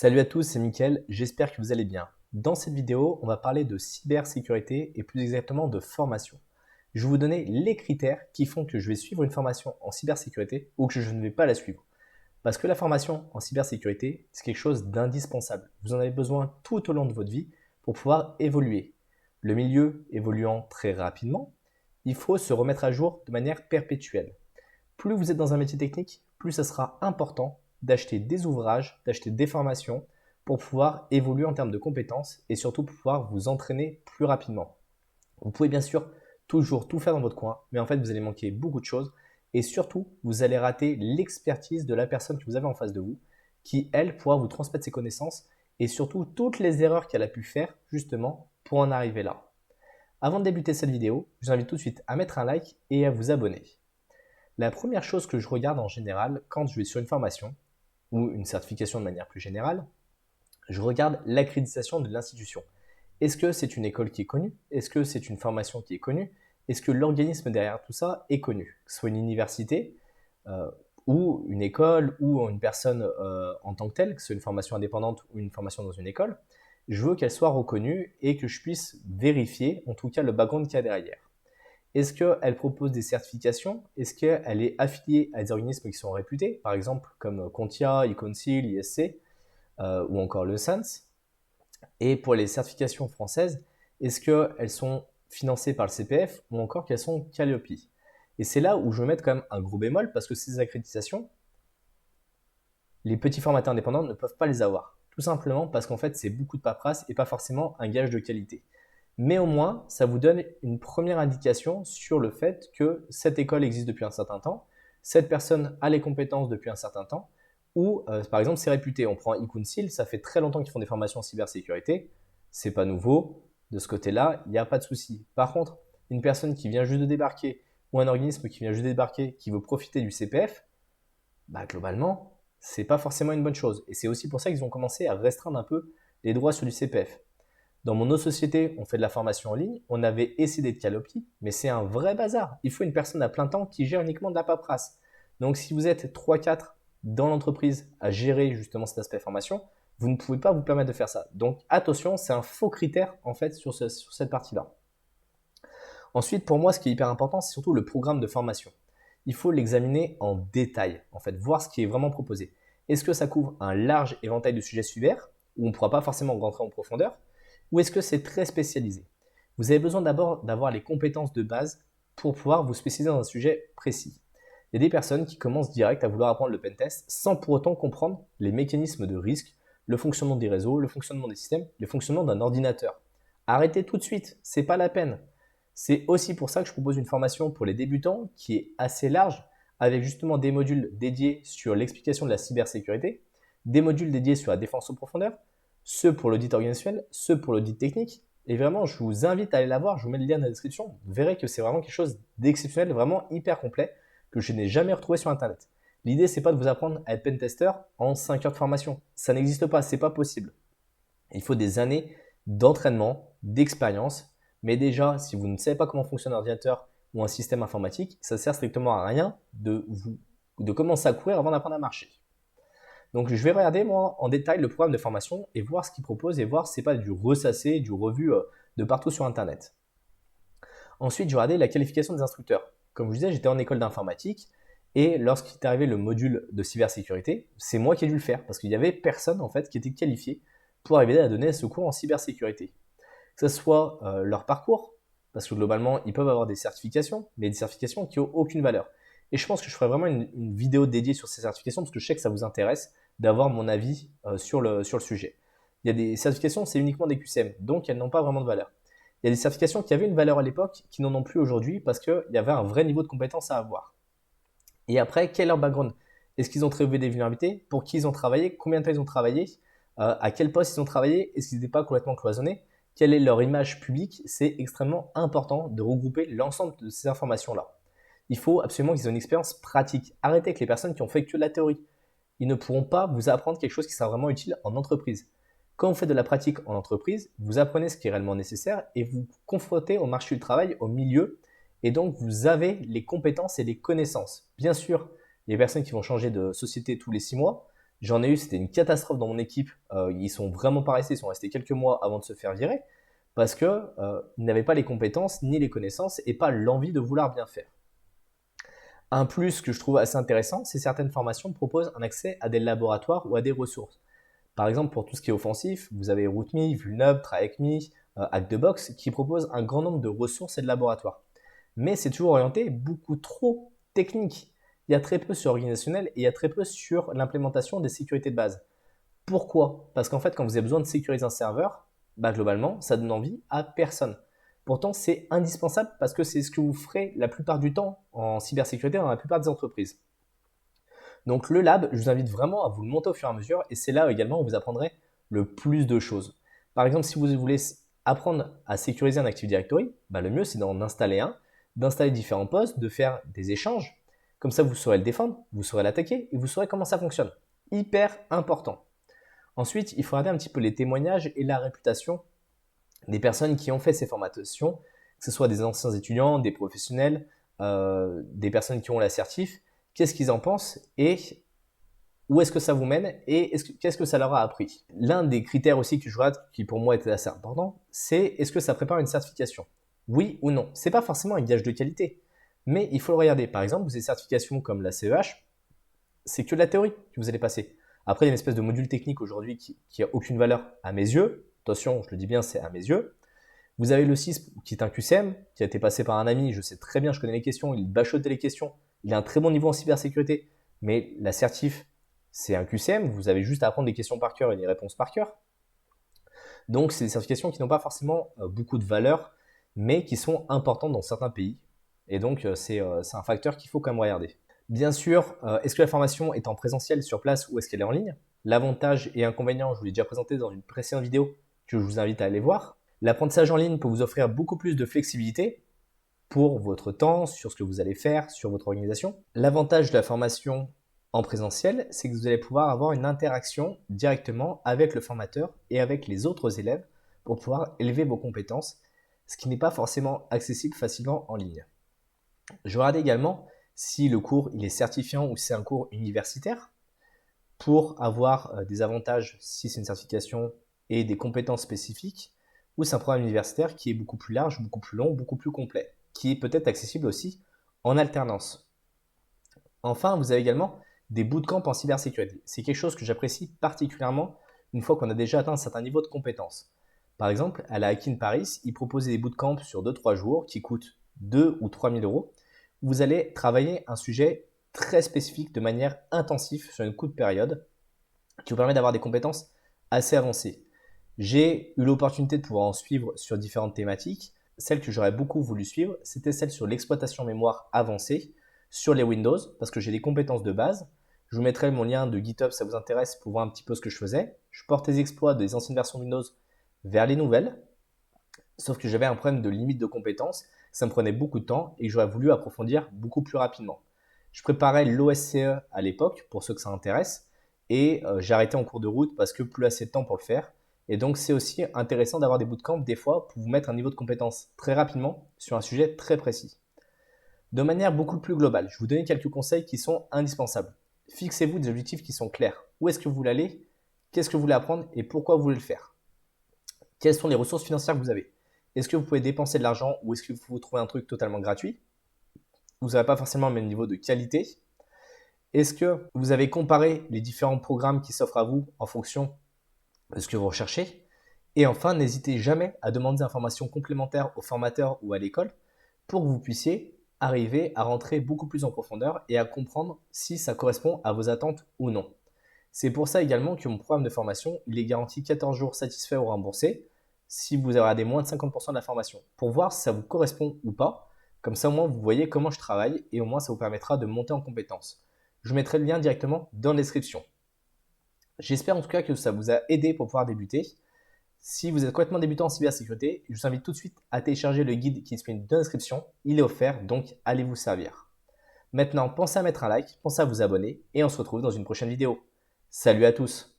Salut à tous, c'est Mickaël, j'espère que vous allez bien. Dans cette vidéo, on va parler de cybersécurité et plus exactement de formation. Je vais vous donner les critères qui font que je vais suivre une formation en cybersécurité ou que je ne vais pas la suivre. Parce que la formation en cybersécurité, c'est quelque chose d'indispensable. Vous en avez besoin tout au long de votre vie pour pouvoir évoluer. Le milieu évoluant très rapidement, il faut se remettre à jour de manière perpétuelle. Plus vous êtes dans un métier technique, plus ça sera important d'acheter des ouvrages, d'acheter des formations pour pouvoir évoluer en termes de compétences et surtout pour pouvoir vous entraîner plus rapidement. Vous pouvez bien sûr toujours tout faire dans votre coin, mais en fait vous allez manquer beaucoup de choses et surtout vous allez rater l'expertise de la personne que vous avez en face de vous qui, elle, pourra vous transmettre ses connaissances et surtout toutes les erreurs qu'elle a pu faire justement pour en arriver là. Avant de débuter cette vidéo, je vous invite tout de suite à mettre un like et à vous abonner. La première chose que je regarde en général quand je vais sur une formation ou une certification de manière plus générale, je regarde l'accréditation de l'institution. Est-ce que c'est une école qui est connue? Est-ce que c'est une formation qui est connue? Est-ce que l'organisme derrière tout ça est connu? Que ce soit une université euh, ou une école ou une personne en tant que telle, que ce soit une formation indépendante ou une formation dans une école, je veux qu'elle soit reconnue et que je puisse vérifier en tout cas le background qu'il y a derrière. Est-ce qu'elle propose des certifications? Est-ce qu'elle est affiliée à des organismes qui sont réputés, par exemple comme Contia, eCouncil, ISC ou encore le SANS? Et pour les certifications françaises, est-ce qu'elles sont financées par le CPF ou encore qu'elles sont Calliope? Et c'est là où je veux mettre quand même un gros bémol parce que ces accréditations, les petits formateurs indépendants ne peuvent pas les avoir. Tout simplement parce qu'en fait, c'est beaucoup de paperasse et pas forcément un gage de qualité. Mais au moins, ça vous donne une première indication sur le fait que cette école existe depuis un certain temps, cette personne a les compétences depuis un certain temps, ou par exemple c'est réputé. On prend eCouncil, ça fait très longtemps qu'ils font des formations en cybersécurité, c'est pas nouveau, de ce côté-là, il n'y a pas de souci. Par contre, une personne qui vient juste de débarquer, ou un organisme qui vient juste de débarquer, qui veut profiter du CPF, bah globalement, c'est pas forcément une bonne chose. Et c'est aussi pour ça qu'ils ont commencé à restreindre un peu les droits sur du CPF. Dans mon autre société, on fait de la formation en ligne, on avait essayé de Calliope, mais c'est un vrai bazar. Il faut une personne à plein temps qui gère uniquement de la paperasse. Donc si vous êtes 3-4 dans l'entreprise à gérer justement cet aspect formation, vous ne pouvez pas vous permettre de faire ça. Donc attention, c'est un faux critère en fait sur cette partie-là. Ensuite, pour moi, ce qui est hyper important, c'est surtout le programme de formation. Il faut l'examiner en détail, en fait, voir ce qui est vraiment proposé. Est-ce que ça couvre un large éventail de sujets cyber, où on ne pourra pas forcément rentrer en profondeur, ou est-ce que c'est très spécialisé? Vous avez besoin d'abord d'avoir les compétences de base pour pouvoir vous spécialiser dans un sujet précis. Il y a des personnes qui commencent direct à vouloir apprendre le pentest sans pour autant comprendre les mécanismes de risque, le fonctionnement des réseaux, le fonctionnement des systèmes, le fonctionnement d'un ordinateur. Arrêtez tout de suite, c'est pas la peine. C'est aussi pour ça que je propose une formation pour les débutants qui est assez large, avec justement des modules dédiés sur l'explication de la cybersécurité, des modules dédiés sur la défense en profondeur, ceux pour l'audit organisationnel, ceux pour l'audit technique. Et vraiment, je vous invite à aller la voir, je vous mets le lien dans la description. Vous verrez que c'est vraiment quelque chose d'exceptionnel, vraiment hyper complet, que je n'ai jamais retrouvé sur Internet. L'idée, c'est pas de vous apprendre à être pentester en 5 heures de formation. Ça n'existe pas, c'est pas possible. Il faut des années d'entraînement, d'expérience. Mais déjà, si vous ne savez pas comment fonctionne un ordinateur ou un système informatique, ça sert strictement à rien de commencer à courir avant d'apprendre à marcher. Donc je vais regarder moi en détail le programme de formation et voir ce qu'il propose et voir si c'est pas du ressassé, du revu de partout sur Internet. Ensuite, je vais regarder la qualification des instructeurs. Comme je vous disais, j'étais en école d'informatique et lorsqu'il est arrivé le module de cybersécurité, c'est moi qui ai dû le faire parce qu'il y avait personne en fait qui était qualifié pour arriver à donner ce cours en cybersécurité. Que ce soit leur parcours, parce que globalement, ils peuvent avoir des certifications, mais des certifications qui n'ont aucune valeur. Et je pense que je ferai vraiment une vidéo dédiée sur ces certifications, parce que je sais que ça vous intéresse d'avoir mon avis sur le sujet. Il y a des certifications, c'est uniquement des QCM, donc elles n'ont pas vraiment de valeur. Il y a des certifications qui avaient une valeur à l'époque, qui n'en ont plus aujourd'hui, parce qu'il y avait un vrai niveau de compétence à avoir. Et après, quel est leur background? Est-ce qu'ils ont trouvé des vulnérabilités? Pour qui ils ont travaillé? Combien de temps ils ont travaillé? À quel poste ils ont travaillé? Est-ce qu'ils n'étaient pas complètement cloisonnés? Quelle est leur image publique? C'est extrêmement important de regrouper l'ensemble de ces informations-là. Il faut absolument qu'ils aient une expérience pratique. Arrêtez avec les personnes qui ont fait que de la théorie. Ils ne pourront pas vous apprendre quelque chose qui sera vraiment utile en entreprise. Quand vous faites de la pratique en entreprise, vous apprenez ce qui est réellement nécessaire et vous confrontez au marché du travail, au milieu, et donc vous avez les compétences et les connaissances. Bien sûr, il y a des personnes qui vont changer de société tous les 6 mois, J'en ai eu, c'était une catastrophe dans mon équipe. Ils sont vraiment pas restés, ils sont restés quelques mois avant de se faire virer parce que ils n'avaient pas les compétences ni les connaissances et pas l'envie de vouloir bien faire. Un plus que je trouve assez intéressant, c'est certaines formations proposent un accès à des laboratoires ou à des ressources. Par exemple, pour tout ce qui est offensif, vous avez RootMe, Vulnub, TryHackMe, Hack2Box qui proposent un grand nombre de ressources et de laboratoires. Mais c'est toujours orienté beaucoup trop technique. Il y a très peu sur organisationnel et il y a très peu sur l'implémentation des sécurités de base. Pourquoi? Parce qu'en fait, quand vous avez besoin de sécuriser un serveur, globalement, ça donne envie à personne. Pourtant, c'est indispensable parce que c'est ce que vous ferez la plupart du temps en cybersécurité dans la plupart des entreprises. Donc le lab, je vous invite vraiment à vous le monter au fur et à mesure et c'est là également où vous apprendrez le plus de choses. Par exemple, si vous voulez apprendre à sécuriser un Active Directory, le mieux c'est d'en installer un, d'installer différents postes, de faire des échanges. Comme ça, vous saurez le défendre, vous saurez l'attaquer et vous saurez comment ça fonctionne. Hyper important. Ensuite, il faut regarder un petit peu les témoignages et la réputation des personnes qui ont fait ces formations, que ce soit des anciens étudiants, des professionnels, des personnes qui ont l'assertif, qu'est-ce qu'ils en pensent et où est-ce que ça vous mène et qu'est-ce que ça leur a appris. L'un des critères aussi que je regarde, qui pour moi était assez important, c'est est-ce que ça prépare une certification? Oui ou non. C'est pas forcément un gage de qualité, mais il faut le regarder. Par exemple, vous avez des certifications comme la CEH, c'est que de la théorie que vous allez passer. Après, il y a une espèce de module technique aujourd'hui qui a aucune valeur à mes yeux. Attention, je le dis bien, c'est à mes yeux. Vous avez le CISP qui est un QCM, qui a été passé par un ami, je sais très bien, je connais les questions, il bachotait les questions, il a un très bon niveau en cybersécurité, mais l'assertif, c'est un QCM, vous avez juste à apprendre des questions par cœur et des réponses par cœur. Donc, c'est des certifications qui n'ont pas forcément beaucoup de valeur, mais qui sont importantes dans certains pays. Et donc, c'est un facteur qu'il faut quand même regarder. Bien sûr, est-ce que la formation est en présentiel sur place ou est-ce qu'elle est en ligne? L'avantage et inconvénient, je vous l'ai déjà présenté dans une précédente vidéo que je vous invite à aller voir. L'apprentissage en ligne peut vous offrir beaucoup plus de flexibilité pour votre temps, sur ce que vous allez faire, sur votre organisation. L'avantage de la formation en présentiel, c'est que vous allez pouvoir avoir une interaction directement avec le formateur et avec les autres élèves pour pouvoir élever vos compétences, ce qui n'est pas forcément accessible facilement en ligne. Je regarde également si le cours il est certifiant ou si c'est un cours universitaire pour avoir des avantages si c'est une certification et des compétences spécifiques, ou c'est un programme universitaire qui est beaucoup plus large, beaucoup plus long, beaucoup plus complet, qui est peut-être accessible aussi en alternance. Enfin, vous avez également des bootcamps en cybersécurité. C'est quelque chose que j'apprécie particulièrement une fois qu'on a déjà atteint un certain niveau de compétence. Par exemple, à la Hackin Paris, ils proposaient des bootcamps sur 2-3 jours qui coûtent 2 ou 3 000 euros. Vous allez travailler un sujet très spécifique de manière intensive sur une courte période qui vous permet d'avoir des compétences assez avancées. J'ai eu l'opportunité de pouvoir en suivre sur différentes thématiques. Celle que j'aurais beaucoup voulu suivre, c'était celle sur l'exploitation mémoire avancée sur les Windows, parce que j'ai des compétences de base. Je vous mettrai mon lien de GitHub si ça vous intéresse pour voir un petit peu ce que je faisais. Je portais les exploits des anciennes versions Windows vers les nouvelles, sauf que j'avais un problème de limite de compétences, ça me prenait beaucoup de temps et j'aurais voulu approfondir beaucoup plus rapidement. Je préparais l'OSCE à l'époque, pour ceux que ça intéresse, et j'ai arrêté en cours de route parce que plus assez de temps pour le faire. Et donc c'est aussi intéressant d'avoir des bootcamps des fois pour vous mettre un niveau de compétence très rapidement sur un sujet très précis. De manière beaucoup plus globale, je vais vous donner quelques conseils qui sont indispensables. Fixez-vous des objectifs qui sont clairs. Où est-ce que vous voulez aller? Qu'est-ce que vous voulez apprendre et pourquoi vous voulez le faire? Quelles sont les ressources financières que vous avez? Est-ce que vous pouvez dépenser de l'argent ou est-ce que vous trouvez un truc totalement gratuit? Vous n'avez pas forcément le même niveau de qualité. Est-ce que vous avez comparé les différents programmes qui s'offrent à vous en fonction de ce que vous recherchez? Et enfin, n'hésitez jamais à demander des informations complémentaires au formateur ou à l'école pour que vous puissiez arriver à rentrer beaucoup plus en profondeur et à comprendre si ça correspond à vos attentes ou non. C'est pour ça également que mon programme de formation, il est garanti 14 jours satisfaits ou remboursés si vous avez moins de 50% de la formation, pour voir si ça vous correspond ou pas. Comme ça, au moins, vous voyez comment je travaille et au moins, ça vous permettra de monter en compétences. Je vous mettrai le lien directement dans la description. J'espère en tout cas que ça vous a aidé pour pouvoir débuter. Si vous êtes complètement débutant en cybersécurité, je vous invite tout de suite à télécharger le guide qui est disponible dans la description. Il est offert, donc allez vous servir. Maintenant, pensez à mettre un like, pensez à vous abonner et on se retrouve dans une prochaine vidéo. Salut à tous!